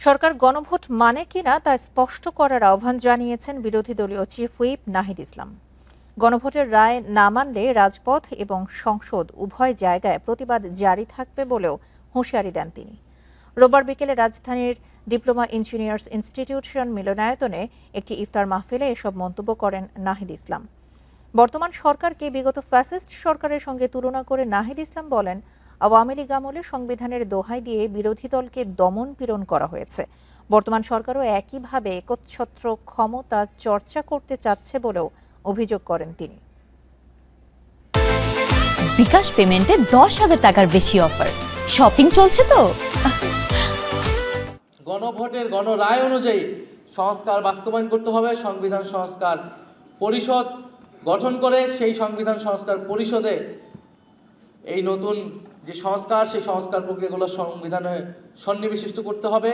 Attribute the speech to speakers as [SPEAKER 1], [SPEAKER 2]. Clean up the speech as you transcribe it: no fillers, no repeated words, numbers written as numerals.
[SPEAKER 1] সরকার গণভোট মানে কিনা তা স্পষ্ট করার আহ্বান জানিয়েছেন বিরোধী দলীয় চিফ হুইপ নাহিদ ইসলাম। গণভোটের রায় না মানলে রাজপথ এবং সংসদ উভয় জায়গায় প্রতিবাদ জারি থাকবে বলেও হুঁশিয়ারি দেন তিনি। রোববার বিকেলে রাজধানীর ডিপ্লোমা ইঞ্জিনিয়ার্স ইনস্টিটিউশন মিলনায়তনে একটি ইফতার মাহফিলে এসব মন্তব্য করেন নাহিদ ইসলাম। বর্তমান সরকারকে বিগত ফ্যাসিস্ট সরকারের সঙ্গে তুলনা করে নাহিদ ইসলাম বলেন, আওয়ামী লীগ আমলে সংবিধানের দোহাই দিয়ে বিরোধী দলকে দমন পীড়ন করা হয়েছে। বর্তমান সরকারও একইভাবে একচ্ছত্র ক্ষমতা চর্চা করতে চাচ্ছে বলেও অভিযোগ করেন তিনি।
[SPEAKER 2] বিকাশ পেমেন্টে 10,000 টাকার বেশি অফার, শপিং চলছে তো।
[SPEAKER 3] গণভোটের গণরায় অনুযায়ী সংস্কার বাস্তবায়ন করতে হবে। সংবিধান সংস্কার পরিষদ গঠন করে সেই সংবিধান সংস্কার পরিষদে এই নতুন যে সংস্কার, সেই সংস্কার প্রক্রিয়াগুলো সংবিধানে সন্নিবেশিত করতে হবে।